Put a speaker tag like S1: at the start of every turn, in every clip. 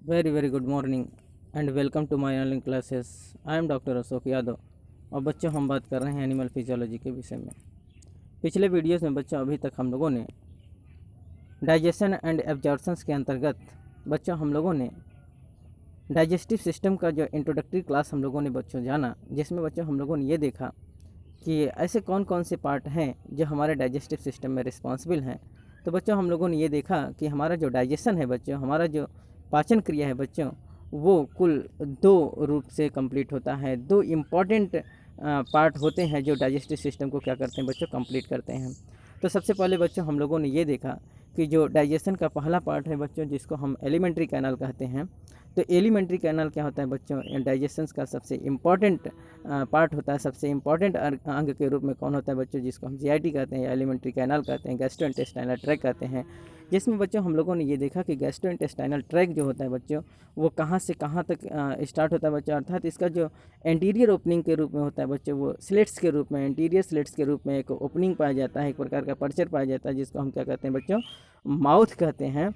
S1: Very good morning and welcome to my online classes. I am doctor Ashok Yadav. और बच्चों, हम बात कर रहे हैं एनिमल फिजियोलॉजी के विषय में। पिछले वीडियोस में बच्चों अभी तक हम लोगों ने डाइजेशन एंड एब्जॉर्प्शंस के अंतर्गत बच्चों हम लोगों ने डाइजेस्टिव सिस्टम का जो इंट्रोडक्टरी क्लास हम लोगों ने बच्चों जाना, जिसमें बच्चों हम लोगों ने ये देखा कि ऐसे कौन कौन से पार्ट हैं जो हमारे डाइजेस्टिव सिस्टम में रिस्पॉन्सिबल हैं। तो बच्चों हम लोगों ने ये देखा कि हमारा जो डाइजेशन है बच्चों, हमारा जो पाचन क्रिया है बच्चों, वो कुल दो रूप से कंप्लीट होता है। दो इम्पॉर्टेंट पार्ट होते हैं जो डाइजेस्टिव सिस्टम को क्या करते हैं बच्चों, कंप्लीट करते हैं। तो सबसे पहले बच्चों हम लोगों ने ये देखा कि जो डाइजेशन का पहला पार्ट है बच्चों, जिसको हम एलिमेंट्री कैनाल कहते हैं। तो एलिमेंट्री कैनाल क्या होता है बच्चों, डाइजेशन का सबसे इम्पॉर्टेंट पार्ट होता है। सबसे इम्पॉर्टेंट अंग के रूप में कौन होता है बच्चों, जिसको हम जीआईटी कहते हैं या एलिमेंट्री कैनाल कहते हैं, गैस्ट्रोइंटेस्टाइनल ट्रैक्ट कहते हैं। जिसमें बच्चों हम लोगों ने ये देखा कि गैस्ट्रोइंटेस्टाइनल ट्रैक्ट जो होता है बच्चों, वो कहाँ से कहाँ तक स्टार्ट होता है बच्चों, अर्थात इसका जो एंटीरियर ओपनिंग के रूप में होता है बच्चों, वो स्लिट्स के रूप में, एंटीरियर स्लिट्स के रूप में एक ओपनिंग पाया जाता है, एक प्रकार का पर्चर पाया जाता है, जिसको हम क्या कहते हैं बच्चों, माउथ कहते हैं।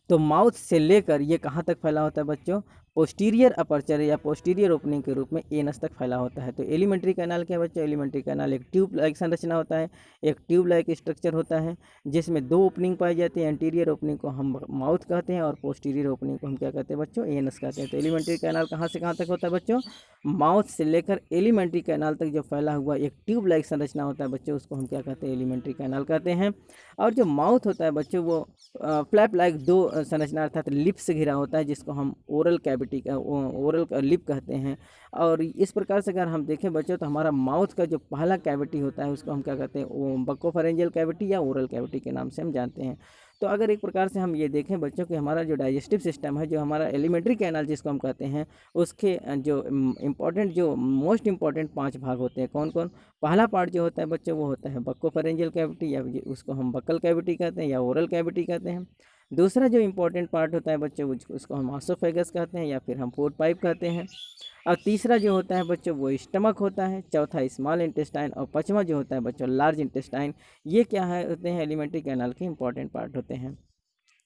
S1: तो माउथ से लेकर ये कहाँ तक फैला होता है बच्चों, पोस्टीरियर अपर्चर या पोस्टीरियर ओपनिंग के रूप में एनस तक फैला होता है। तो एलिमेंट्री कैनाल क्या है बच्चों, एलिमेंट्री कैनाल एक ट्यूब लाइक संरचना होता है, एक ट्यूब लाइक स्ट्रक्चर होता है, जिसमें दो ओपनिंग पाई जाती है। एंटीरियर ओपनिंग को हम माउथ कहते हैं और पोस्टीरियर ओपनिंग को हम क्या कहते हैं बच्चों, एनस कहते हैं। तो एलिमेंट्री कैनाल कहाँ से कहाँ तक होता है बच्चों, माउथ से लेकर एलिमेंट्री कैनाल तक जो फैला हुआ एक ट्यूब लाइक संरचना होता है बच्चों, उसको हम क्या कहते हैं, एलिमेंट्री कैनाल कहते हैं। और जो माउथ होता है बच्चों, वो फ्लैप लाइक दो संरचना अर्थात लिप से घिरा होता है, जिसको हम ओरल कैविटी का ओरल लिप कहते हैं। और इस प्रकार से अगर हम देखें बच्चों, तो हमारा माउथ का जो पहला कैविटी होता है उसको हम क्या कहते हैं, वो बकोफेरेंजियल कैविटी या ओरल कैविटी के नाम से हम जानते हैं। तो अगर एक प्रकार से हम ये देखें बच्चों कि हमारा जो डाइजेस्टिव सिस्टम है, जो हमारा एलिमेंट्री कैनाल जिसको हम कहते हैं, उसके जो इम्पॉर्टेंट जो मोस्ट इम्पॉर्टेंट 5 भाग होते हैं। कौन कौन, पहला पार्ट जो होता है बच्चों, वो होता है बकोफेरेंजियल कैविटी या उसको हम बक्कल कैविटी कहते हैं या ओरल कैविटी कहते हैं। दूसरा जो इम्पोर्टेंट पार्ट होता है बच्चों, उसको हम ऑसोफेगस कहते हैं या फिर हम फूड पाइप कहते हैं। और तीसरा जो होता है बच्चों, वो स्टमक होता है। चौथा स्मॉल इंटेस्टाइन और पांचवा जो होता है बच्चों, लार्ज इंटेस्टाइन। ये क्या है होते हैं, एलिमेंट्री कैनाल के इंपॉर्टेंट पार्ट होते हैं।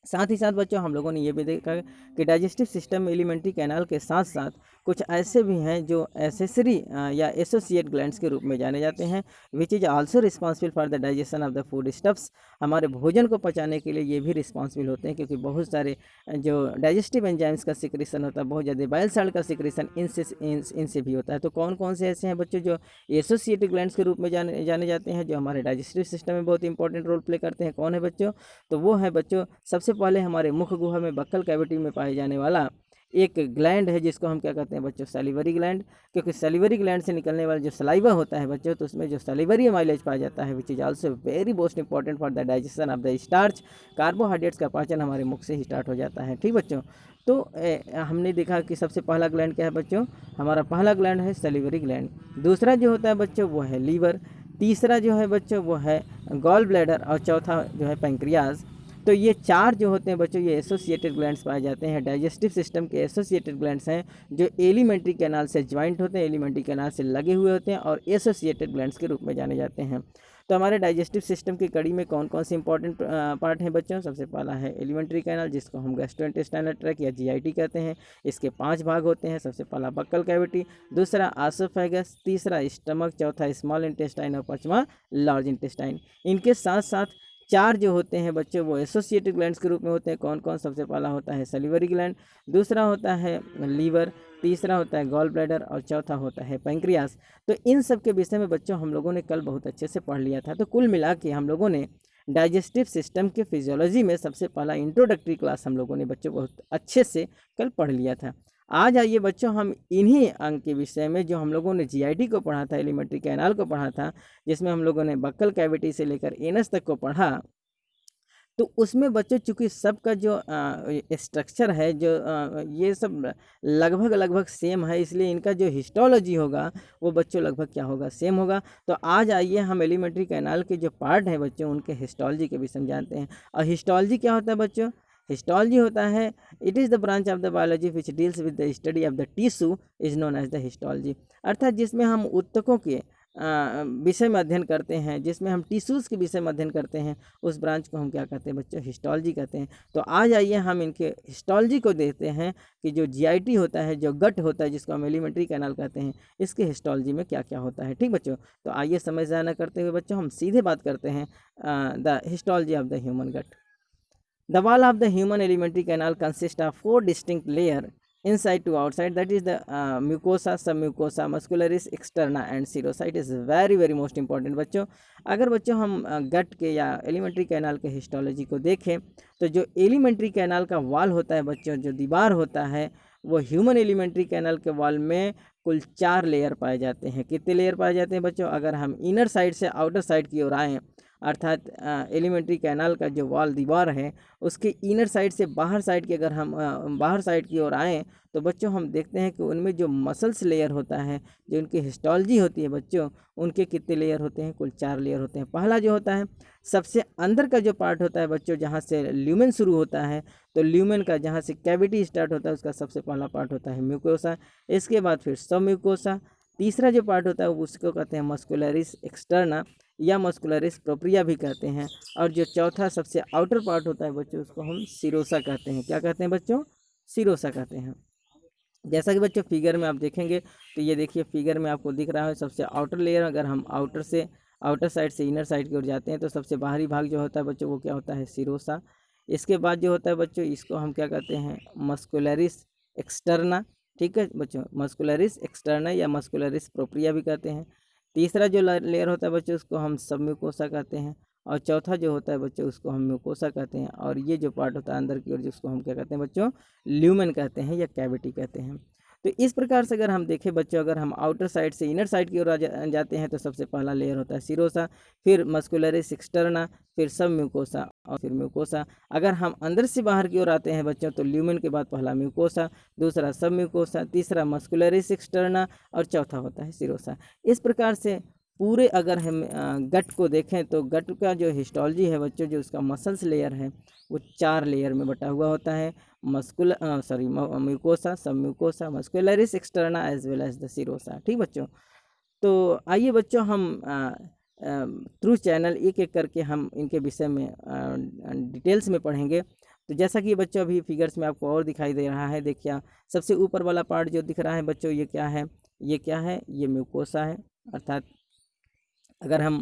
S1: साथ ही साथ बच्चों हम लोगों ने ये भी देखा कि डाइजेस्टिव सिस्टम में एलिमेंट्री कैनाल के साथ साथ कुछ ऐसे भी हैं जो एसेसरी या एसोसिएट ग्लैंड्स के रूप में जाने जाते हैं, which is also responsible for the digestion of the food stuffs. हमारे भोजन को पचाने के लिए ये भी रिस्पॉन्सिबल होते हैं, क्योंकि बहुत सारे जो डाइजेस्टिव एंजाइम्स का सिक्रेशन होता है, बहुत ज़्यादा बाइल साल्ट का सिक्रेशन इनसे भी होता है। तो कौन कौन से ऐसे हैं बच्चों जो एसोसिएटेड ग्लैंड्स के रूप में जाने जाते हैं, जो हमारे डाइजेस्टिव सिस्टम में बहुत इंपॉर्टेंट रोल प्ले करते हैं? कौन है बच्चों, तो वो है बच्चों, सबसे पहले हमारे मुख गुहा में बक्कल कैविटी में पाए जाने वाला एक ग्लैंड है, जिसको हम क्या कहते हैं बच्चों, सैलिवरी ग्लैंड। क्योंकि सैलिवरी ग्लैंड से निकलने वाला जो सलाइवा होता है बच्चों, तो उसमें जो सैलिवरी माइलेज पाया जाता है, which is also very most important for the digestion of the starch. Carbohydrates का पाचन हमारे मुख से ही स्टार्ट हो जाता है। ठीक बच्चों, तो हमने देखा कि सबसे पहला ग्लैंड क्या है बच्चों, हमारा पहला ग्लैंड है सैलिवरी ग्लैंड। दूसरा जो होता है बच्चों, वो है लीवर। तीसरा जो है बच्चों, वो है गॉल ब्लैडर। और चौथा जो है पैंक्रियाज। तो ये चार जो होते हैं बच्चों, ये एसोसिएटेड ग्लैंड्स पाए जाते हैं, डाइजेस्टिव सिस्टम के एसोसिएटेड ग्लैंड्स हैं, जो एलिमेंट्री कैनाल से ज्वाइंट होते हैं, एलिमेंट्री कैनाल से लगे हुए होते हैं और एसोसिएटेड ग्लैंड्स के रूप में जाने जाते हैं। तो हमारे डाइजेस्टिव सिस्टम की कड़ी में कौन कौन से इंपॉर्टेंट पार्ट हैं बच्चों, सबसे पहला है एलिमेंट्री कैनाल, जिसको हम गैस्ट्रोइंटेस्टाइनल ट्रैक्ट या जीआईटी कहते हैं। इसके 5 भाग होते हैं। सबसे पहला बक्कल कैविटी, दूसरा आसोफेगस, तीसरा स्टमक, चौथा स्मॉल इंटेस्टाइन और पांचवा लार्ज इंटेस्टाइन। इनके साथ साथ 4 जो होते हैं बच्चों, वो एसोसिएटेड ग्लैंड्स के रूप में होते हैं। कौन कौन, सबसे पहला होता है सैलिवरी ग्लैंड, दूसरा होता है लीवर, तीसरा होता है गॉल ब्लैडर और चौथा होता है पैंक्रियास। तो इन सब के विषय में बच्चों हम लोगों ने कल बहुत अच्छे से पढ़ लिया था। तो कुल मिला के हम लोगों ने डाइजेस्टिव सिस्टम के फिजियोलॉजी में सबसे पहला इंट्रोडक्टरी क्लास हम लोगों ने बच्चों बहुत अच्छे से कल पढ़ लिया था। आज आइए बच्चों, हम इन्हीं अंग के विषय में जो हम लोगों ने जीआईटी को पढ़ा था, एलिमेंट्री कैनाल को पढ़ा था, जिसमें हम लोगों ने बक्कल कैविटी से लेकर एनस तक को पढ़ा। तो उसमें बच्चों चूँकि सबका जो स्ट्रक्चर है, जो ये सब लगभग लगभग सेम है, इसलिए इनका जो हिस्टोलॉजी होगा वो बच्चों लगभग क्या होगा, सेम होगा। तो आज आइए हम एलिमेंट्री कैनाल के जो पार्ट हैं बच्चों, उनके हिस्टोलॉजी के विषय में जानते हैं। और हिस्टोलॉजी क्या होता है बच्चों, हिस्टोलॉजी होता है, it is the branch of the biology which deals with the study of the tissue is known as the histology. अर्थात जिसमें हम ऊतकों के विषय में अध्ययन करते हैं, जिसमें हम टिश्यूज़ के विषय में अध्ययन करते हैं, उस ब्रांच को हम क्या कहते हैं बच्चों, हिस्टोलॉजी कहते हैं। तो आज आइए हम इनके हिस्टोलॉजी को देखते हैं कि जो जीआईटी होता है, जो गट होता है जिसको हम एलिमेंट्री कैनाल कहते हैं, इसके हिस्टोलॉजी में क्या क्या होता है। ठीक बच्चों, तो आइए समय ज़ाया न करते हुए बच्चों हम सीधे बात करते हैं the histology of the human gut. The wall of the human alimentary canal consists of 4 distinct layers inside to outside, that is the mucosa, submucosa, muscularis externa and serosa. It is very most important बच्चों। अगर बच्चों हम गट के या alimentary canal के histology को देखें तो जो एलिमेंट्री कैनाल का वॉल होता है बच्चों, जो दीवार होता है, वो ह्यूमन एलिमेंट्री कैनाल के वॉल में कुल 4 लेयर पाए जाते हैं। कितने लेयर पाए जाते हैं बच्चों? अगर हम इनर साइड से आउटर साइड की ओर आएँ, अर्थात एलिमेंट्री कैनाल का जो वॉल दीवार है उसके इनर साइड से बाहर साइड की अगर हम बाहर साइड की ओर आएँ तो बच्चों हम देखते हैं कि उनमें जो मसल्स लेयर होता है, जो उनकी हिस्टोलॉजी होती है बच्चों, उनके कितने लेयर होते हैं? कुल 4 लेयर होते हैं। पहला जो होता है सबसे अंदर का जो पार्ट होता है बच्चों, जहाँ से ल्यूमेन शुरू होता है, तो ल्यूमेन का जहाँ से कैविटी स्टार्ट होता है उसका सबसे पहला पार्ट होता है म्यूकोसा। इसके बाद फिर सब म्यूकोसा। तीसरा जो पार्ट होता है उसको कहते हैं मस्कुलरिस एक्सटर्ना या मस्कुलरिस प्रोप्रिया भी कहते हैं। और जो चौथा सबसे आउटर पार्ट होता है बच्चों, उसको हम सिरोसा कहते हैं। क्या कहते हैं बच्चों? सिरोसा कहते हैं। जैसा कि बच्चों फिगर में आप देखेंगे तो ये देखिए फिगर में आपको दिख रहा है सबसे आउटर लेयर। अगर हम आउटर साइड से इनर साइड की ओर जाते हैं तो सबसे बाहरी भाग जो होता है बच्चों वो क्या होता है? सिरोसा। इसके बाद जो होता है बच्चों इसको हम क्या कहते हैं? Muscularis externa. ठीक है बच्चों, मस्कुलरिस एक्सटर्ना या मस्कुलरिस प्रोप्रिया भी कहते हैं। तीसरा जो लेयर होता है बच्चों उसको हम सब म्यूकोसा कहते हैं। और चौथा जो होता है बच्चों उसको हम म्यूकोसा कहते हैं। और ये जो पार्ट होता है अंदर की ओर जिसको हम क्या कहते हैं बच्चों? ल्यूमेन कहते हैं या कैविटी कहते हैं। तो इस प्रकार से अगर हम देखें बच्चों, अगर हम आउटर साइड से इनर साइड की ओर जाते हैं तो सबसे पहला लेयर होता है सिरोसा, फिर मस्कुलरिस एक्सटर्ना, फिर सब म्यूकोसा और फिर म्यूकोसा। अगर हम अंदर से बाहर की ओर आते हैं बच्चों तो ल्यूमेन के बाद पहला म्यूकोसा, दूसरा सब म्यूकोसा, तीसरा मस्कुलरिस एक्सटर्ना और चौथा होता है सिरोसा। इस प्रकार से पूरे अगर हम गट को देखें तो गट का जो हिस्टोलॉजी है बच्चों, जो उसका मसल्स लेयर है वो 4 लेयर में बटा हुआ होता है। Mucosa, submucosa, muscularis externa as well as the serosa. ठीक बच्चों, तो आइए बच्चों हम थ्रू चैनल एक एक करके हम इनके विषय में डिटेल्स में पढ़ेंगे। तो जैसा कि बच्चों अभी फिगर्स में आपको और दिखाई दे रहा है, देखिए सबसे ऊपर वाला पार्ट जो दिख रहा है बच्चों ये क्या है? ये क्या है? ये म्यूकोसा है। अर्थात अगर हम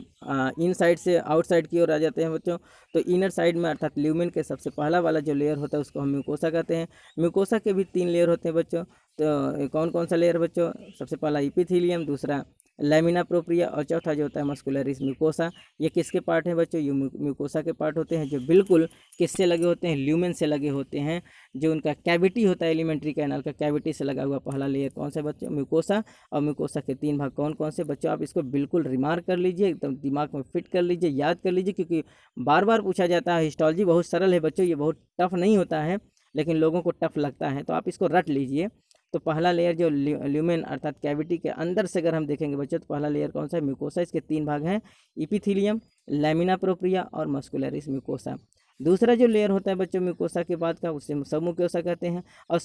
S1: इन साइड से आउट साइड की ओर आ जाते हैं बच्चों तो इनर साइड में अर्थात ल्यूमेन के सबसे पहला वाला जो लेयर होता है उसको हम म्यूकोसा कहते हैं। म्यूकोसा के भी 3 लेयर होते हैं बच्चों। तो कौन कौन सा लेयर बच्चों? सबसे पहला इपिथीलियम, दूसरा लैमिना प्रोप्रिया और चौथा जो होता है मस्कुलरिस म्यूकोसा। ये किसके पार्ट हैं बच्चों? ये म्यूकोसा के पार्ट होते हैं, जो बिल्कुल किससे लगे होते हैं? ल्यूमेन से लगे होते हैं। जो उनका कैविटी होता है एलिमेंट्री कैनाल का, कैविटी से लगा हुआ पहला लेयर कौन सा बच्चों? म्यूकोसा। और म्यूकोसा के 3 भाग कौन कौन से बच्चों? आप इसको बिल्कुल रिमार्क कर लीजिए, एकदम दिमाग में फिट कर लीजिए, याद कर लीजिए, क्योंकि बार बार पूछा जाता है। हिस्टोलॉजी बहुत सरल है बच्चों, ये बहुत टफ नहीं होता है, लेकिन लोगों को टफ लगता है, तो आप इसको रट लीजिए। तो पहला लेयर जो ल्यूमेन अर्थात कैविटी के अंदर से अगर हम देखेंगे बच्चों तो पहला लेयर कौन सा है? म्यूकोसा। इसके 3 भाग हैं, इपिथीलियम, लैमिना प्रोप्रिया और मस्कुलरिस म्यूकोसा। दूसरा जो लेयर होता है बच्चों म्यूकोसा के बाद का, उसे सब म्यूकोसा कहते हैं। और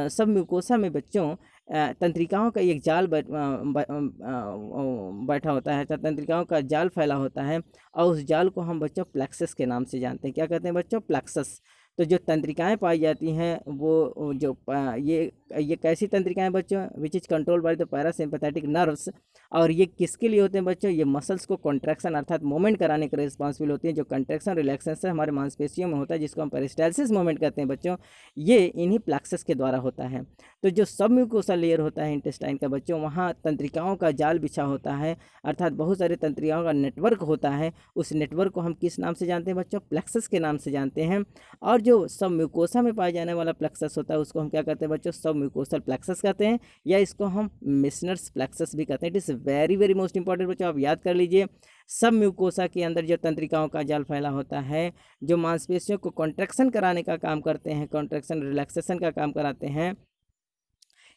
S1: सब म्यूकोसा में बच्चों तंत्रिकाओं का एक जाल बैठा होता है, तंत्रिकाओं का जाल फैला होता है और उस जाल को हम बच्चों प्लेक्सस के नाम से जानते हैं। क्या कहते हैं बच्चों? प्लेक्सस। तो जो तंत्रिकाएं पाई जाती हैं वो जो ये कैसी तंत्रिकाएं बच्चों? Which is control by the parasympathetic nerves. और ये किसके लिए होते हैं बच्चों? ये मसल्स को कॉन्ट्रैक्शन अर्थात मूवमेंट कराने के लिए रिस्पॉन्सिबल होती है। जो कॉन्ट्रैक्शन रिलैक्सेशन हमारे मांसपेशियों में होता है जिसको हम पेरिस्टाल्सिस मूवमेंट कहते हैं बच्चों, ये इन्हीं प्लेक्सस के द्वारा होता है। तो जो सब म्यूकोसा लेयर होता है इंटेस्टाइन का बच्चों, वहाँ तंत्रिकाओं का जाल बिछा होता है, अर्थात बहुत सारे तंत्रिकाओं का नेटवर्क होता है। उस नेटवर्क को हम किस नाम से जानते हैं बच्चों? प्लेक्सस के नाम से जानते हैं। और जो सब म्यूकोसा में पाए जाने वाला प्लेक्सस होता है उसको हम क्या कहते हैं बच्चों? सब म्यूकोसल प्लेक्सस कहते हैं, या इसको हम मेसनर्स प्लेक्सस भी कहते हैं। It is very most important बच्चों, आप याद कर लीजिए। सब म्यूकोसा के अंदर जो तंत्रिकाओं का जाल फैला होता है, जो मांसपेशियों को कॉन्ट्रैक्शन कराने का काम करते हैं, कॉन्ट्रैक्शन रिलैक्सेशन का काम कराते हैं,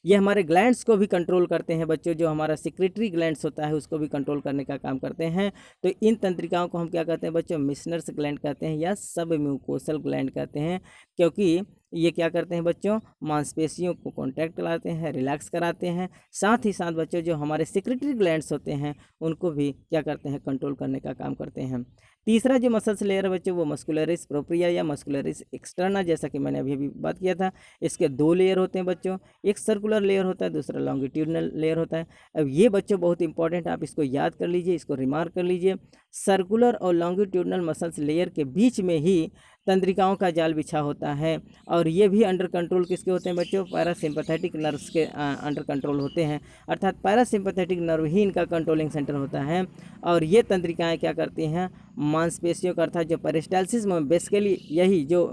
S1: ये हमारे ग्लैंड्स को भी कंट्रोल करते हैं बच्चों। जो हमारा सिक्रेटरी ग्लैंड्स होता है उसको भी कंट्रोल करने का काम करते हैं। तो इन तंत्रिकाओं को हम क्या कहते हैं बच्चों? मिशनर्स ग्लैंड कहते हैं या सब म्यूकोसल ग्लैंड कहते हैं, क्योंकि ये क्या करते हैं बच्चों, मांसपेशियों को कॉन्ट्रैक्ट कराते हैं, रिलैक्स कराते हैं। साथ ही साथ बच्चों जो हमारे सेक्रेटरी ग्लैंड्स होते हैं उनको भी क्या करते हैं, कंट्रोल करने का काम करते हैं। तीसरा जो मसल्स लेयर है बच्चों वो मस्कुलरिस प्रोप्रिया या मस्कुलरिस एक्सटर्ना, जैसा कि मैंने अभी अभी बात किया था। इसके दो लेयर होते हैं बच्चों, एक सर्कुलर लेयर होता है, दूसरा लॉन्गिट्यूडनल लेयर होता है। अब ये बच्चों बहुत इंपॉर्टेंट, आप इसको याद कर लीजिए, इसको रिमार्क कर लीजिए। सर्कुलर और लॉन्गिट्यूडनल मसल्स लेयर के बीच में ही तंत्रिकाओं का जाल बिछा होता है, और ये भी अंडर कंट्रोल किसके होते हैं बच्चों, पैरासिम्पैथेटिक नर्व्स के अंडर कंट्रोल होते हैं। अर्थात पैरासिम्पैथेटिक नर्व ही इनका कंट्रोलिंग सेंटर होता है। और ये तंत्रिकाएं क्या करती हैं, मांसपेशियों का अर्थात जो पेरिस्टालसिस में बेसिकली यही जो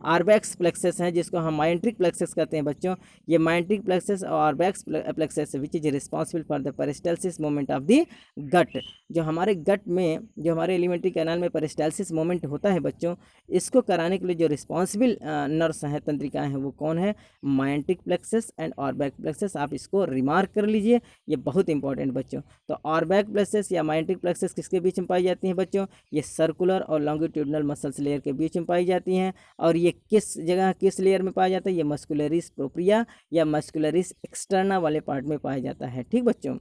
S1: आर्बैक्स प्लेक्सस हैं, जिसको हम माइंट्रिक प्लेक्सस कहते हैं बच्चों, ये माइंट्रिक प्लेक्सस और Auerbach's plexus which is responsible for the peristalsis movement of the gut. जो हमारे गट में, जो हमारे एलिमेंट्री कैनाल में पेरिस्टालसिस मूवमेंट होता है बच्चों, इसको कराने के लिए जो रिस्पॉन्सिबल नर्व्स हैं, तंत्रिकाएं हैं, वो कौन है, माइंट्रिक प्लेक्सस एंड आर्बैक प्लेक्सस। आप इसको रिमार्क कर लीजिए, ये बहुत इंपॉर्टेंट बच्चों। तो आर्बैक प्लेक्सस या माइंट्रिक प्लेक्सस किसके बीच में पाई जाती हैं बच्चों, ये सर्कुलर और लॉन्गिट्यूडनल मसल्स लेयर के बीच में पाई जाती हैं। और ये किस जगह, किस लेयर में पाया जाता है, ये मस्कुलरिस प्रोप्रिया या मस्कुलरिस एक्सटर्ना वाले पार्ट में पाया जाता है। ठीक बच्चों,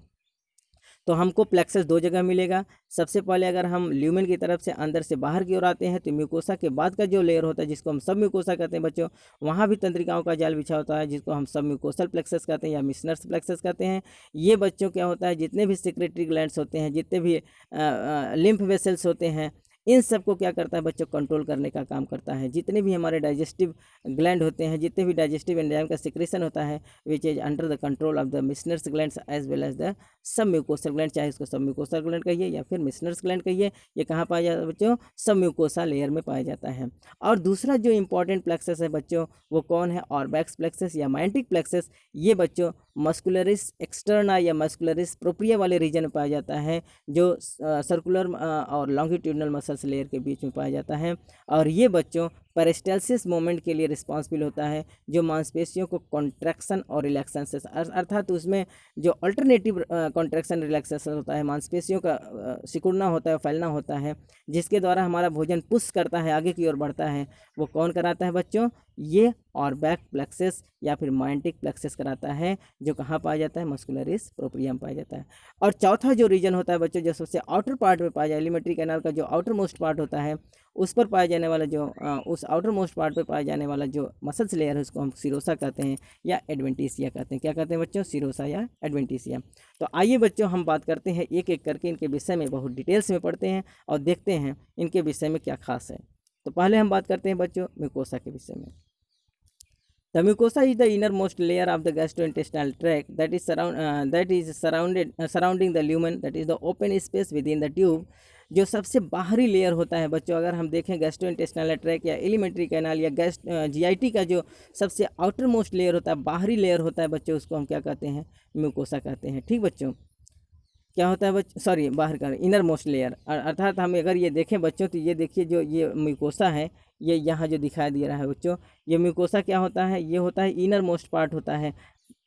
S1: तो हमको प्लेक्सस दो जगह मिलेगा। सबसे पहले अगर हम ल्यूमेन की तरफ से अंदर से बाहर की ओर आते हैं तो म्यूकोसा के बाद का जो लेयर होता है, जिसको हम सब म्यूकोसा कहते हैं बच्चों, वहाँ भी तंत्रिकाओं का जाल बिछा होता है, जिसको हम सब म्यूकोसल प्लेक्सस कहते हैं या मिशनर्स प्लेक्सस कहते हैं। ये बच्चों क्या होता है, जितने भी सेक्रेटरी ग्लैंड्स होते हैं, जितने भी लिम्फ वेसल्स होते हैं, इन सबको क्या करता है बच्चों, कंट्रोल करने का काम करता है। जितने भी हमारे डाइजेस्टिव ग्लैंड होते हैं, जितने भी डाइजेस्टिव एंजाइम का सिक्रेशन होता है, which is under the control of the Meissner's glands as well as the sub mucosal gland, चाहे इसको सब म्यूकोसल ग्लैंड कहिए या फिर मिशनर्स ग्लैंड कहिए। ये कहाँ पाया जाता है बच्चों, सब म्यूकोसा लेयर में पाया जाता है। और दूसरा जो इंपॉर्टेंट प्लेक्सस है बच्चों, वो कौन है, ऑर्बैक्स प्लेक्सस या माइंट्रिक प्लेक्सस। ये बच्चों मस्कुलरिस एक्सटर्ना या मस्कुलरिस प्रोप्रिया वाले रीजन में पाया जाता है, जो सर्कुलर और लॉन्गिट्यूडनल मसल्स लेयर के बीच में पाया जाता है। और ये बच्चों पेरिस्टालसिस मूवमेंट के लिए रिस्पॉन्सिबल होता है, जो मांसपेशियों को कॉन्ट्रैक्शन और रिलैक्सेशन से, अर्थात उसमें जो अल्टरनेटिव कॉन्ट्रैक्शन रिलैक्सेशन होता है, मांसपेशियों का सिकुड़ना होता है, फैलना होता है, जिसके द्वारा हमारा भोजन पुश करता है, आगे की ओर बढ़ता है, वो कौन कराता है बच्चों, ये ऑर्बैक प्लेक्सस या फिर माइंट्रिक प्लेक्सस कराता है, जो कहाँ पाया जाता है, मस्कुलरिस प्रोप्रिया में पाया जाता है। और चौथा जो रीजन होता है बच्चों, जो सबसे आउटर पार्ट में पाया जाए, एलिमेंट्री कैनाल का जो आउटर मोस्ट पार्ट होता है, उस पर पाया जाने वाला जो उस आउटर मोस्ट पार्ट पर पाया जाने वाला जो मसल्स लेयर है, उसको हम सिरोसा कहते हैं या एडवेंटिसिया कहते हैं। क्या कहते हैं बच्चों, सिरोसा या एडवेंटिसिया। तो आइए बच्चों हम बात करते हैं एक एक करके इनके विषय में, बहुत डिटेल्स में पढ़ते हैं और देखते हैं इनके विषय में क्या खास है। तो पहले हम बात करते हैं बच्चों म्यूकोसा के विषय में। The mucosa is the innermost layer of the gastrointestinal tract that is surrounding the lumen, that is the open space within the tube। जो सबसे बाहरी लेयर होता है बच्चों, अगर हम देखें गैस्ट्रोइंटेस्टिनल ट्रैक्ट या एलिमेंट्री कैनाल या जीआईटी का जो सबसे आउटर मोस्ट लेयर होता है, बाहरी लेयर होता है बच्चों, उसको हम क्या कहते हैं, म्यूकोसा कहते हैं। ठीक बच्चों, क्या होता है बच्चों, सॉरी बाहर का इनर मोस्ट लेयर, अर्थात हम अगर ये देखें बच्चों, तो ये देखिए जो ये म्यूकोसा है, ये यहाँ जो दिखाई दे रहा है बच्चों, ये म्यूकोसा क्या होता है, ये होता है इनर मोस्ट पार्ट होता है।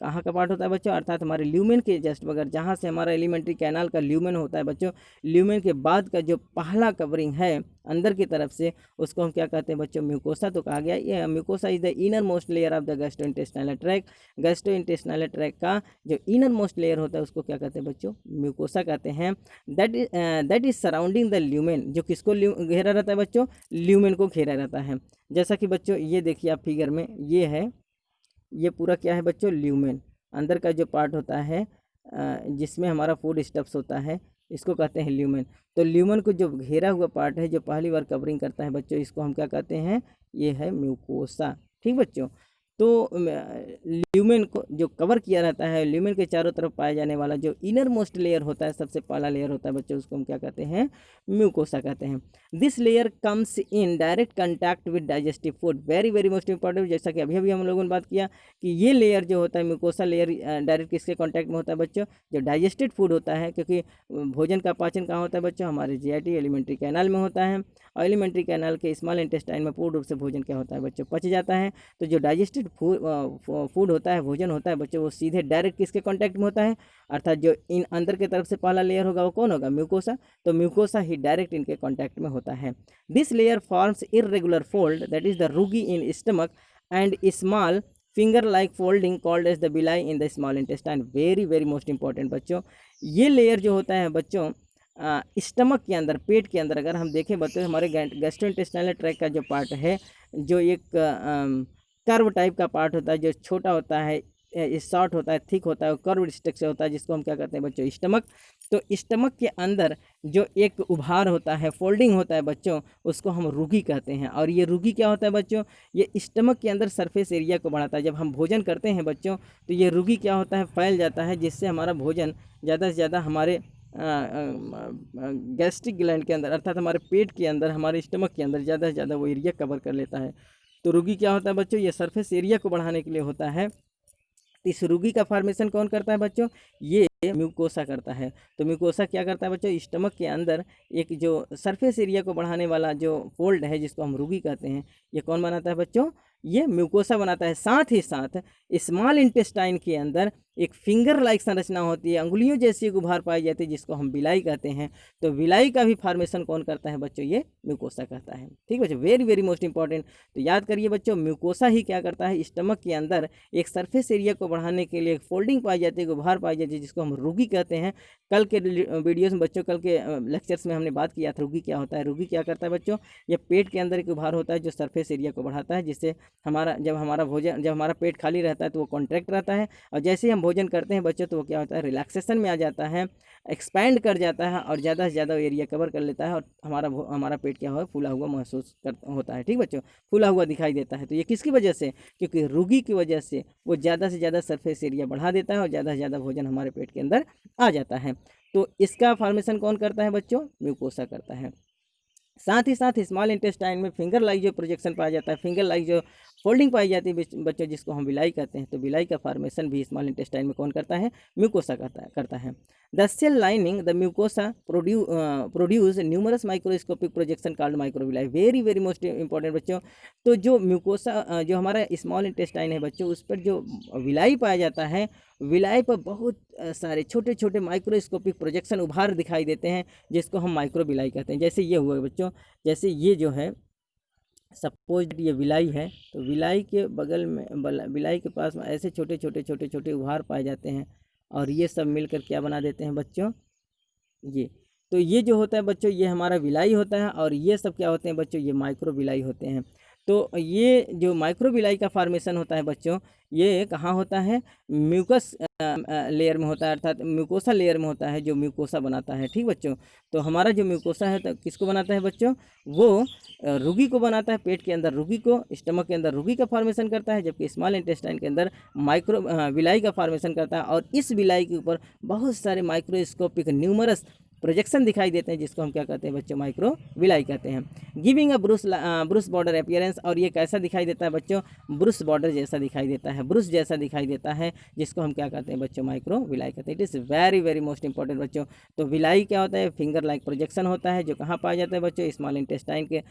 S1: कहाँ का पार्ट होता है बच्चों, अर्थात हमारे ल्यूमेन के जस्ट बगैर, जहाँ से हमारा एलिमेंट्री कैनाल का ल्यूमेन होता है बच्चों, ल्यूमेन के बाद का जो पहला कवरिंग है अंदर की तरफ से, उसको हम क्या कहते हैं बच्चों, म्यूकोसा। तो कहा गया ये mucosa is the inner most layer of the gastrointestinal tract. Gastrointestinal tract का जो इनर मोस्ट लेयर होता है, उसको क्या कहते हैं बच्चों, म्यूकोसा कहते हैं। That is surrounding the lumen, जो किसको घेरा रहता है बच्चों, ल्यूमेन को घेरा रहता है। जैसा कि बच्चों ये देखिए आप फिगर में, ये है, ये पूरा क्या है बच्चों, ल्यूमेन, अंदर का जो पार्ट होता है जिसमें हमारा फूड स्टफ्स होता है, इसको कहते हैं ल्यूमेन। तो ल्यूमेन को जो घेरा हुआ पार्ट है, जो पहली बार कवरिंग करता है बच्चों, इसको हम क्या कहते हैं, ये है म्यूकोसा। ठीक बच्चों, तो ल्यूमेन को जो कवर किया रहता है, ल्यूमेन के चारों तरफ पाया जाने वाला जो इनर मोस्ट लेयर होता है, सबसे पहला लेयर होता है बच्चों, उसको हम क्या कहते हैं, म्यूकोसा कहते हैं। This layer comes in direct contact with digestive food, very very most important. जैसा कि अभी अभी हम लोगों ने बात किया कि ये लेयर जो होता है म्यूकोसा लेयर, डायरेक्ट किसके कॉन्टैक्ट में होता है बच्चों, जो डाइजेस्टेड फूड होता है, क्योंकि भोजन का पाचन कहाँ होता है बच्चों, हमारे जीआईटी एलिमेंट्री कैनाल में होता है, और एलिमेंट्री कैनाल के स्मॉल इंटेस्टाइन में पूर्ण रूप से भोजन क्या होता है बच्चों, पच जाता है। तो जो डाइजेस्टेड फूड होता है, भोजन होता है बच्चों, वो सीधे डायरेक्ट किसके कांटेक्ट में होता है, अर्थात जो इन अंदर की तरफ से पहला लेयर होगा वो कौन होगा, म्यूकोसा। तो म्यूकोसा ही डायरेक्ट इनके कांटेक्ट में होता है। This layer forms irregular fold, that is the rugae in stomach and small finger like folding called as the villi in the small intestine. Very very most important बच्चों, ये layer जो होता है बच्चों स्टमक के अंदर, पेट के अंदर अगर हम देखें बच्चों, हमारे गैस्ट्रोइंटेस्टाइनल ट्रैक का जो पार्ट है, जो एक कर्व टाइप का पार्ट होता है, जो छोटा होता है, शॉर्ट होता है, थिक होता है, कर्व स्ट्रक्चर होता है, जिसको हम क्या कहते हैं बच्चों, स्टमक। तो स्टमक के अंदर जो एक उभार होता है, फोल्डिंग होता है बच्चों, उसको हम रुगी कहते हैं। और ये रुगी क्या होता है बच्चों, ये स्टमक के अंदर सरफेस एरिया को बढ़ाता है। जब हम भोजन करते हैं बच्चों, तो ये रुगी क्या होता है, फैल जाता है, जिससे हमारा भोजन ज़्यादा से ज़्यादा हमारे गैस्ट्रिक ग्लैंड के अंदर, अर्थात हमारे पेट के अंदर, हमारे स्टमक के अंदर ज़्यादा से ज़्यादा वो एरिया कवर कर लेता है। तो रुगी क्या होता है बच्चों, ये सरफेस एरिया को बढ़ाने के लिए होता है। इस रुगी का फॉर्मेशन कौन करता है बच्चों, ये म्यूकोसा करता है। तो म्यूकोसा क्या करता है बच्चों, स्टमक के अंदर एक जो सरफेस एरिया को बढ़ाने वाला जो फोल्ड है, जिसको हम रुगी कहते हैं, ये कौन बनाता है बच्चों, ये म्यूकोसा बनाता है। साथ ही साथ स्मॉल इंटेस्टाइन के अंदर एक फिंगर लाइक संरचना होती है, अंगुलियों जैसी एक उभार पाई जाती है, जिसको हम विलाई कहते हैं। तो विलाई का भी फॉर्मेशन कौन करता है बच्चों, ये म्यूकोसा करता है। ठीक बच्चों, वेरी वेरी मोस्ट इंपॉर्टेंट। तो याद करिए बच्चों, म्यूकोसा ही क्या करता है, स्टमक के अंदर एक सरफेस एरिया को बढ़ाने के लिए एक फोल्डिंग पाई जाती है, एक उभार पाई जाती है, जिसको हम रुगी कहते हैं। कल के वीडियोस में बच्चों, कल के लेक्चर्स में हमने बात किया था रुगी क्या होता है। रुगी क्या करता है बच्चों, ये पेट के अंदर एक उभार होता है, जो सरफेस एरिया को बढ़ाता है, जिससे हमारा जब हमारा पेट खाली रहता है तो वो कॉन्ट्रैक्ट रहता है, और जैसे ही हम भोजन करते हैं बच्चों, तो वो क्या होता है, रिलैक्सेशन में आ जाता है, एक्सपैंड कर जाता है, और ज़्यादा से ज़्यादा एरिया कवर कर लेता है, और हमारा पेट क्या हो, फूला हुआ महसूस होता है। ठीक बच्चों, फूला हुआ दिखाई देता है। तो ये किसकी वजह से, क्योंकि रुगी की वजह से वो ज़्यादा से ज़्यादा सरफेस एरिया बढ़ा देता है, और ज़्यादा से ज़्यादा भोजन हमारे पेट के अंदर आ जाता है। तो इसका फॉर्मेशन कौन करता है बच्चों, म्यूकोसा करता है। साथ ही साथ स्मॉल इंटेस्टाइन में फिंगर लाइक जो प्रोजेक्शन पाया जाता है, फिंगर लाइक जो फोल्डिंग पाई जाती है बच्चों, जिसको हम विलाई कहते हैं। तो विलाई का फॉर्मेशन भी स्मॉल इंटेस्टाइन में कौन करता है, म्यूकोसा करता है। The cell lining the mucosa produce numerous microscopic projection called microvilli. Very very most important बच्चों। तो जो म्यूकोसा जो हमारा स्मॉल इंटेस्टाइन है बच्चों, उस पर जो विलाई पाया जाता है, विलाई पर बहुत सारे छोटे छोटे माइक्रोस्कोपिक प्रोजेक्शन उभार दिखाई देते हैं, जिसको हम माइक्रोविलाई कहते हैं। जैसे ये हुआ बच्चों, जैसे ये जो है सपोज ये विलाई है, तो विलाई के बगल में, विलाई के पास में ऐसे छोटे छोटे उभार पाए जाते हैं, और ये सब मिलकर क्या बना देते हैं बच्चों, ये। तो ये जो होता है बच्चों, ये हमारा विलाई होता है, और ये सब क्या होते हैं बच्चों, ये माइक्रो विलाई होते हैं। तो ये जो माइक्रो विलाई का फॉर्मेशन होता है बच्चों, ये कहाँ होता है, म्यूकस लेयर में होता है, अर्थात म्यूकोसा लेयर में होता है, जो म्यूकोसा बनाता है। ठीक बच्चों, तो हमारा जो म्यूकोसा है, तो किसको बनाता है बच्चों, वो रुगी को बनाता है। पेट के अंदर रुगी को, स्टमक के अंदर रुगी का फॉर्मेशन करता है, जबकि स्मॉल इंटेस्टाइन के अंदर माइक्रो विलाई का फॉर्मेशन करता है। और इस विलाई के ऊपर बहुत सारे माइक्रोस्कोपिक न्यूमरस प्रोजेक्शन दिखाई देते हैं, जिसको हम क्या कहते हैं बच्चों, माइक्रो विलाई कहते हैं। Giving a brush border appearance. और ये कैसा दिखाई देता है बच्चों, ब्रुश बॉर्डर जैसा दिखाई देता है, ब्रुश जैसा दिखाई देता है, जिसको हम क्या कहते हैं बच्चों, माइक्रो विलाई कहते हैं। It is very very most important बच्चों। तो विलाई क्या होता है, फिंगर लाइक प्रोजेक्शन होता है, जो कहाँ पाया जाता है बच्चों, स्मॉल इंटेस्टाइन के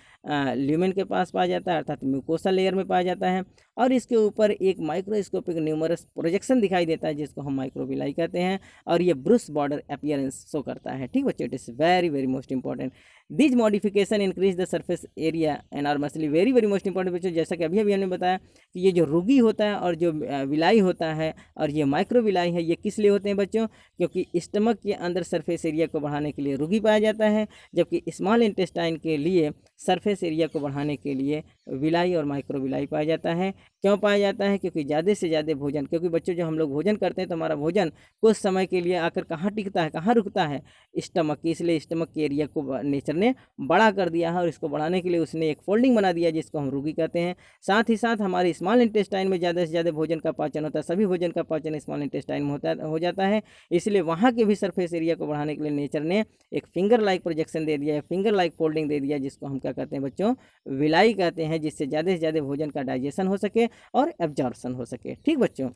S1: ल्यूमेन के पास पाया जाता है, अर्थात म्यूकोसा लेयर में पाया जाता है। और इसके ऊपर एक माइक्रोस्कोपिक न्यूमरस प्रोजेक्शन दिखाई देता है, जिसको हम माइक्रो विलाई कहते हैं। और ये ब्रुश बॉर्डर अपीयरेंस शो करता है। ठीक बच्चों, it is very very most important. This modification increase the surface area enormously. Very very most important बच्चों, जैसा कि अभी हमने बताया कि ये जो रुगी होता है और जो विलाई होता है और ये माइक्रो विलाई है, ये किस लिए होते हैं बच्चों, क्योंकि स्टमक के अंदर सरफेस एरिया को बढ़ाने के लिए रुगी पाया जाता है, जबकि स्मॉल इंटेस्टाइन के लिए सरफेस एरिया को बढ़ाने के लिए विलाई और माइक्रो विलाई पाया जाता है। क्यों पाया जाता है, क्योंकि ज़्यादा से ज़्यादा भोजन, क्योंकि बच्चों जो हम लोग भोजन करते हैं, तो हमारा भोजन कुछ समय के लिए आकर कहाँ टिकता है, कहाँ रुकता है, स्टमक की। इसलिए स्टमक के एरिया को नेचर ने बड़ा कर दिया है, और इसको बढ़ाने के लिए उसने एक फोल्डिंग बना दिया, जिसको हम रुगी कहते हैं। साथ ही साथ हमारे स्मॉल इंटेस्टाइन में ज़्यादा से ज़्यादा भोजन का पाचन होता है, सभी भोजन का पाचन स्मॉल इंटेस्टाइन में हो जाता है। इसलिए वहाँ के भी सरफेस एरिया को बढ़ाने के लिए नेचर ने एक फिंगर लाइक प्रोजेक्शन दे दिया है, फिंगर लाइक फोल्डिंग दे दिया, जिसको हम क्या कहते हैं बच्चों, विलाई कहते हैं, जिससे ज़्यादा से ज़्यादा भोजन का डाइजेशन हो सके और एब्जॉर्प्शन हो सके। ठीक बच्चों,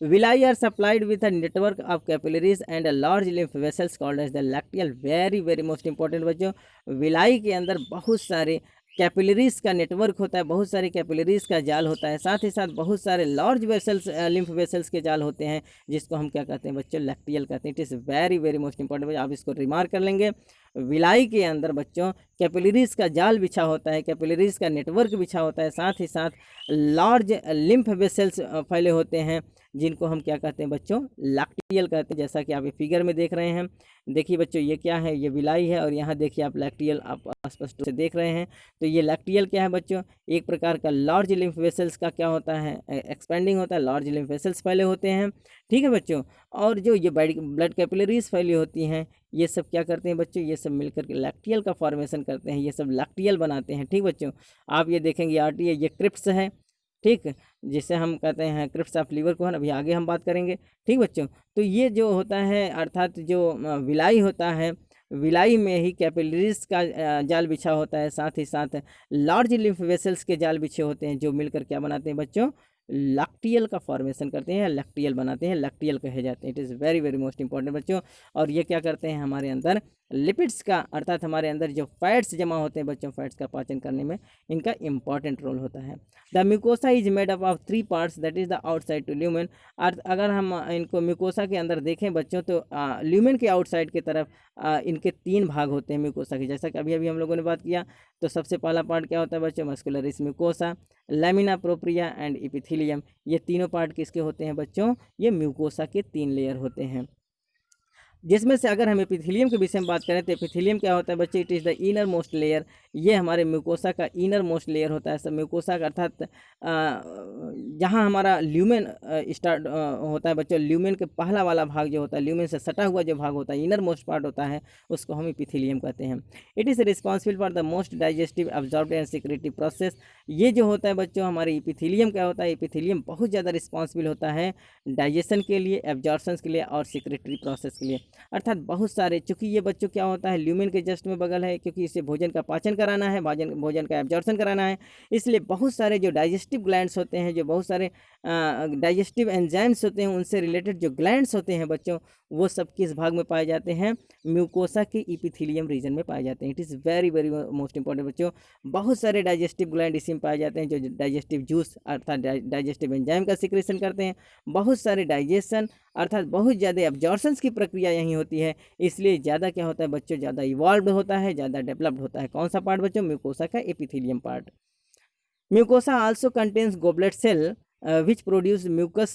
S1: villi are supplied with a network of capillaries and a large lymph vessels called as the lacteal. very very most important बच्चों, विलाई के अंदर बहुत सारे कैपिलरीज का नेटवर्क होता है, बहुत सारे कैपिलरीज का जाल होता है, साथ ही साथ बहुत सारे लार्ज वेसल्स, लिम्फ वेसल्स के जाल होते हैं, जिसको हम क्या कहते हैं बच्चों, लैक्टियल कहते हैं। It is very very most important. आप इसको रिमार्क कर लेंगे, विलाई के अंदर बच्चों कैपिलरीज का जाल बिछा होता है, कैपिलरीज का नेटवर्क बिछा होता है, साथ ही साथ लार्ज लिम्फ वेसल्स फैले होते हैं, जिनको हम क्या कहते हैं बच्चों, लैक्टियल कहते हैं। जैसा कि आप ये फिगर में देख रहे हैं, देखिए बच्चों ये क्या है, ये विलाई है, और यहाँ देखिए आप लैक्टियल आप स्पष्ट रूप से देख रहे हैं। तो ये लैक्टियल क्या है बच्चों, एक प्रकार का लार्ज लिम्फ वेसल्स का क्या होता है, एक्सपेंडिंग होता है, लार्ज लिम्फ वेसल्स फैले होते हैं, ठीक है बच्चों। और जो ये ब्लड कैपिलरीज फैली होती हैं, ये सब क्या करते हैं बच्चों, ये सब मिलकर के लैक्टियल का फॉर्मेशन करते हैं, ये सब लैक्टियल बनाते हैं, ठीक बच्चों। आप ये देखेंगे आर्टरी, ये क्रिप्स है, ठीक, जिसे हम कहते हैं क्रिप्स ऑफ लीवर कोहन, अभी आगे हम बात करेंगे, ठीक बच्चों। तो ये जो होता है अर्थात जो विलाई होता है, विलाई में ही कैपिलरीज का जाल बिछा होता है, साथ ही साथ लार्ज लिम्फ वेसल्स के जाल बिछे होते हैं, जो मिलकर क्या बनाते हैं बच्चों, लैक्टियल का फॉर्मेशन करते हैं, लैक्टियल बनाते हैं, लैक्टियल कहे जाते हैं। It is very very most important बच्चों। और ये क्या करते हैं, हमारे अंदर लिपिड्स का अर्थात हमारे अंदर जो फैट्स जमा होते हैं बच्चों, फैट्स का पाचन करने में इनका इंपॉर्टेंट रोल होता है। The mucosa is made up of 3 parts, that is the outside to lumen. अगर हम इनको म्यूकोसा के अंदर देखें बच्चों, तो ल्यूमेन के आउटसाइड की तरफ इनके 3 भाग होते हैं म्यूकोसा के, जैसा कि अभी अभी हम लोगों ने बात किया। तो सबसे पहला पार्ट क्या होता है बच्चों, muscularis mucosa, lamina propria and epithelium. ये तीनों पार्ट किसके होते हैं बच्चों, ये म्यूकोसा के 3 लेयर होते हैं, जिसमें से अगर हम एपिथेलियम के विषय में बात करें तो एपिथेलियम क्या होता है बच्चे, it is the inner most layer. ये हमारे म्यूकोसा का इनर मोस्ट लेयर होता है। सब म्यूकोसा का अर्थात जहाँ हमारा ल्यूमेन स्टार्ट होता है बच्चों, ल्यूमेन के पहला वाला भाग जो होता है, ल्यूमेन से सटा हुआ जो भाग होता है, इनर मोस्ट पार्ट होता है, उसको हम एपिथेलियम कहते हैं। It is responsible for the most digestive absorb and secretive process. ये जो होता है बच्चों, हमारे एपिथेलियम क्या होता है, एपिथेलियम बहुत ज़्यादा रिस्पॉन्सिबल होता है डाइजेशन के लिए, एब्जॉर्प्शन के लिए और सिक्रेटरी प्रोसेस के लिए। अर्थात बहुत सारे, चूंकि ये बच्चों क्या होता है, ल्यूमेन के जस्ट में बगल है, क्योंकि इसे भोजन का पाचन कराना है, भोजन का एब्जॉर्प्शन कराना है, इसलिए बहुत सारे जो डाइजेस्टिव ग्लैंड्स होते हैं, जो बहुत सारे डाइजेस्टिव एंजाइम्स होते हैं, उनसे रिलेटेड जो ग्लैंड्स होते हैं बच्चों, वो सब किस भाग में पाए जाते हैं, म्यूकोसा के इपिथेलियम रीजन में पाए जाते हैं। It is very very most important बच्चों। बहुत सारे डाइजेस्टिव ग्लैंड इसी में पाए जाते हैं, जो डाइजेस्टिव जूस अर्थात डाइजेस्टिव एंजाइम का सिक्रेशन करते हैं। बहुत सारे डाइजेशन अर्थात बहुत ज़्यादा एब्जॉर्प्शंस की प्रक्रिया यहीं होती है, इसलिए ज़्यादा क्या होता है बच्चों, ज़्यादा इवॉल्व होता है, ज़्यादा डेवलप्ड होता है। कौन सा पार्ट बच्चों, म्यूकोसा का epithelium part. Mucosa also contains goblet cell which produce mucus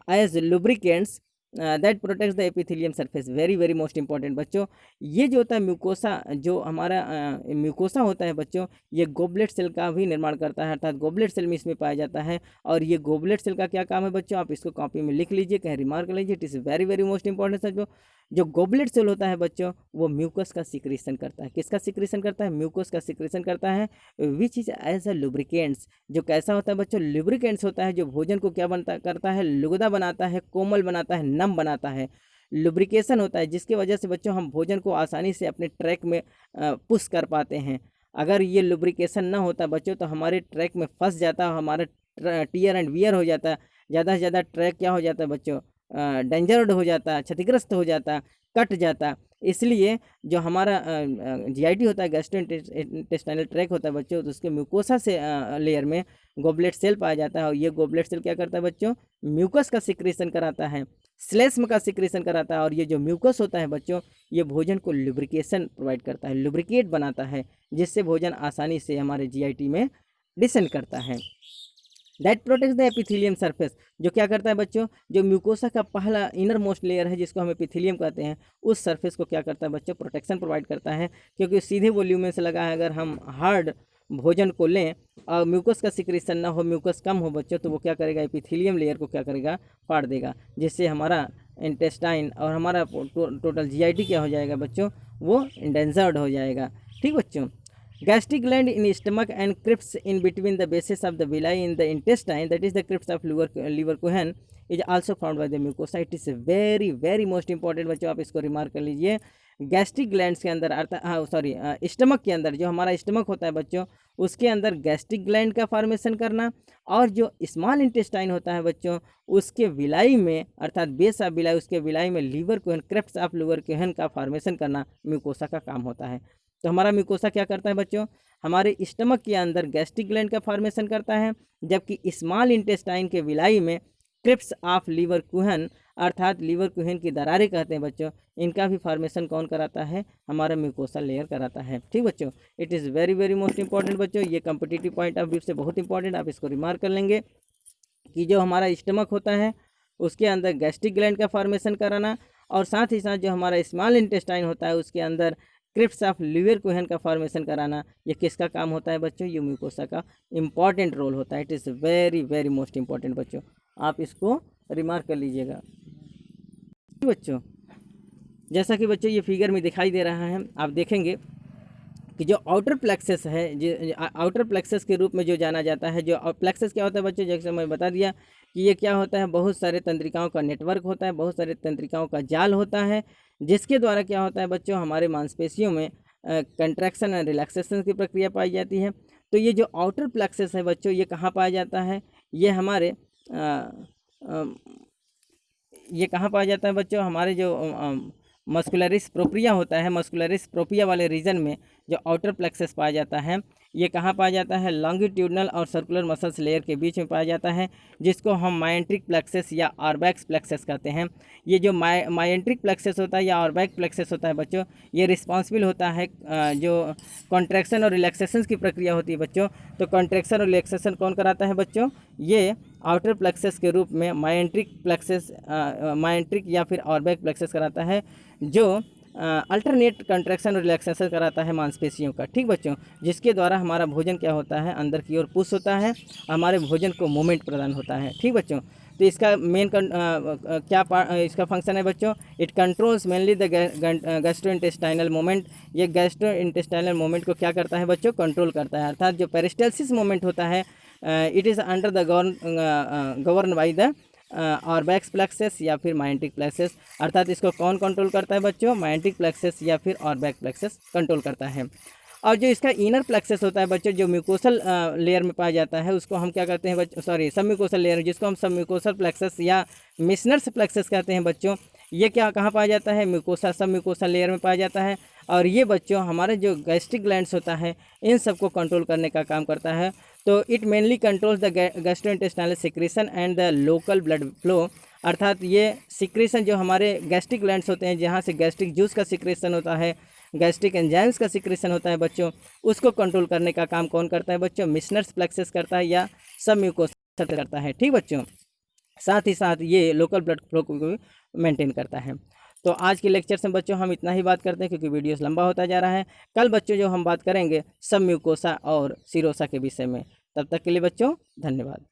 S1: as lubricants that protects the epithelium surface। Very very most important बच्चों। ये जो होता है म्यूकोसा, जो हमारा म्यूकोसा होता है बच्चों, ये गोबलेट सेल का भी निर्माण करता है, अर्थात गोबलेट सेल में इसमें पाया जाता है। और ये गोबलेट सेल का क्या काम है बच्चों, आप इसको कॉपी में लिख लीजिए, कहीं रिमार्क लीजिए। It is very very most important बच्चों। जो गोबलेट सेल होता है बच्चों, वो म्यूकस का सिक्रेशन करता है। किसका सिक्रेशन करता है, म्यूकस का सिक्रेशन करता है, which is as a lubricants. जो कैसा होता है बच्चों, लुब्रिकेंट्स होता है, जो भोजन को क्या करता है, लुगदा बनाता है, कोमल बनाता है, नम बनाता है। लुब्रिकेशन होता है, जिसकी वजह से बच्चों हम भोजन को आसानी से अपने ट्रैक में पुश कर पाते हैं। अगर ये लुब्रिकेशन ना होता बच्चों, तो हमारे ट्रैक में फंस जाता, हमारा टीयर एंड वियर हो जाता, ज़्यादा से ज़्यादा ट्रैक क्या हो जाता है बच्चों, डेंजर्ड हो जाता, क्षतिग्रस्त हो जाता, कट जाता। इसलिए जो हमारा जीआईटी होता है, गैस्ट्रोइंटेस्टाइनल ट्रैक होता है बच्चों, तो उसके म्यूकोसा से लेयर में गोबलेट सेल पाया जाता है। और ये गोबलेट सेल क्या करता है बच्चों, म्यूकस का सिक्रेशन कराता है, श्लेष्म का सिक्रेशन कराता है। और ये जो म्यूकस होता है बच्चों, ये भोजन को लुब्रिकेशन प्रोवाइड करता है, लुब्रिकेट बनाता है, जिससे भोजन आसानी से हमारे जीआईटी में डिसेंड करता है। That protects the epithelium surface. जो क्या करता है बच्चों, जो म्यूकोसा का पहला इनर मोस्ट लेयर है, जिसको हम एपिथेलियम कहते हैं, उस सरफेस को क्या करता है बच्चों, प्रोटेक्शन प्रोवाइड करता है। क्योंकि सीधे वॉल्यूम में से लगा है, अगर हम हार्ड भोजन को लें और म्यूकस का सिक्रेशन ना हो, म्यूकस कम हो बच्चों, तो वो क्या करेगा, एपिथेलियम लेयर को क्या करेगा, फाड़ देगा, जिससे हमारा इंटेस्टाइन और हमारा टोटल जीआईटी क्या हो जाएगा बच्चों, वो इंडेंजर्ड हो जाएगा। ठीक बच्चों। Gastric gland in stomach and crypts in between the bases of the villi in the intestine, that is the crypts of Leverkusen, is also found by the mucosa. It is very very most important बच्चों, आप इसको remark कर लीजिए। Gastric glands के अंदर stomach के अंदर, जो हमारा स्टमक होता है बच्चों, उसके अंदर गैस्ट्रिक ग्लैंड का फॉर्मेशन करना, और जो स्मॉल इंटेस्टाइन होता है बच्चों, उसके विलाई में अर्थात बेस ऑफ विलाई, उसके विलाई में लीवरकुहन, क्रिप्ट्स ऑफ लीवरकुहन का फॉर्मेशन करना म्यूकोसा का काम होता है। तो हमारा म्यूकोसा क्या करता है बच्चों, हमारे स्टमक के अंदर गैस्ट्रिक ग्लैंड का फॉर्मेशन करता है, जबकि स्मॉल इंटेस्टाइन के विलाई में क्रिप्ट्स ऑफ लीवरकुहन अर्थात लीवर कुहन की दरारें कहते हैं बच्चों, इनका भी फॉर्मेशन कौन कराता है, हमारा म्यूकोसा लेयर कराता है। ठीक बच्चों, it is very very most important बच्चों, ये कम्पिटिटिव पॉइंट ऑफ व्यू से बहुत इंपॉर्टेंट, आप इसको रिमार्क कर लेंगे कि जो हमारा स्टमक होता है उसके अंदर गैस्ट्रिक ग्लैंड का फॉर्मेशन कराना, और साथ ही साथ जो हमारा स्मॉल इंटेस्टाइन होता है उसके अंदर क्रिप्स ऑफ लीवर कुहन का फॉर्मेशन कराना, ये किसका काम होता है बच्चों, ये म्यूकोसा का इंपॉर्टेंट रोल होता है। It is very very most important बच्चों, आप इसको रिमार्क कर लीजिएगा। बच्चों जैसा कि बच्चों ये फिगर में दिखाई दे रहा है, आप देखेंगे कि जो आउटर प्लेक्सस है, जो आउटर प्लेक्सस के रूप में जो जाना जाता है, जो प्लेक्सस क्या होता है बच्चों, जैसे मैं बता दिया कि ये क्या होता है, बहुत सारे तंत्रिकाओं का नेटवर्क होता है, बहुत सारे तंत्रिकाओं का जाल होता है, जिसके द्वारा क्या होता है बच्चों, हमारे मांसपेशियों में कंट्रैक्शन एंड रिलैक्सेशन की प्रक्रिया पाई जाती है। तो ये जो आउटर प्लेक्सस है बच्चों, ये कहाँ पाया जाता है, ये हमारे ये कहाँ पाया जाता है बच्चों, हमारे जो मस्कुलरिस प्रोप्रिया होता है, मस्कुलरिस प्रोप्रिया वाले रीजन में जो आउटर प्लेक्सस पाया जाता है, ये कहाँ पाया जाता है, लॉन्गिट्यूडनल और सर्कुलर मसल्स लेयर के बीच में पाया जाता है, जिसको हम मायंट्रिक प्लेक्सस या ऑर्बैक्स प्लेक्सस कहते हैं। ये जो मायंट्रिक प्लेक्सस होता है या ऑर्बैक प्लेक्सस होता है बच्चों, ये रिस्पॉन्सिबल होता है जो कॉन्ट्रैक्शन और रिलैक्सेशन की प्रक्रिया होती है बच्चों। तो कॉन्ट्रैक्शन और रिलैक्सेशन कौन कराता है बच्चों, ये आउटर प्लेक्सस के रूप में मायंट्रिक प्लेक्सस, मायंट्रिक या फिर ऑर्बैक प्लेक्सस कराता है, जो अल्टरनेट कंट्रैक्शन और रिलैक्सेशन कराता है मांसपेशियों का। ठीक बच्चों, जिसके द्वारा हमारा भोजन क्या होता है, अंदर की ओर पुश होता है, हमारे भोजन को मूवमेंट प्रदान होता है। ठीक बच्चों, तो इसका मेन इसका फंक्शन है बच्चों, it controls mainly the gastrointestinal movement. ये गैस्ट्रोइंटेस्टाइनल मूवमेंट को क्या करता है बच्चों, कंट्रोल करता है। अर्थात जो पेरिस्टाल्सिस मूवमेंट होता है, it is under the govern by the Auerbach's plexus या फिर मायंट्रिक प्लेक्सस। अर्थात इसको कौन कंट्रोल करता है बच्चों, मायंट्रिक प्लेक्सस या फिर ऑर्बैक प्लेक्सस कंट्रोल करता है। और जो इसका इनर प्लेक्सस होता है बच्चों, जो म्यूकोसल लेयर में पाया जाता है, उसको हम क्या कहते हैं बच्चों, सॉरी सब म्यूकोसल लेयर, जिसको हम सब म्यूकोसल प्लेक्सस या मिशनर्स प्लेक्सस कहते हैं बच्चों। ये क्या कहाँ पाया जाता है, म्यूकोसा, सब म्यूकोसा लेयर में पाया जाता है। और ये बच्चों हमारे जो गैस्ट्रिक ग्लैंड्स होता है, इन सबको कंट्रोल करने का काम करता है। तो it mainly controls the gastrointestinal secretion and the local blood flow. अर्थात ये सिक्रेशन जो हमारे गैस्ट्रिक ग्लैंड्स होते हैं, जहाँ से गैस्ट्रिक जूस का सिक्रेशन होता है, गैस्ट्रिक एंजाइम्स का सिक्रेशन होता है बच्चों, उसको कंट्रोल करने का काम कौन करता है बच्चों, मिशनर्स प्लेक्सस करता है या सब म्यूकोसा करता है। ठीक बच्चों, साथ ही साथ ये लोकल ब्लड फ्लो को भी मेंटेन करता है। तो आज के लेक्चर से बच्चों हम इतना ही बात करते हैं, क्योंकि वीडियोस लंबा होता जा रहा है। कल बच्चों जो हम बात करेंगे सब म्यूकोसा और सिरोसा के विषय में। तब तक के लिए बच्चों धन्यवाद।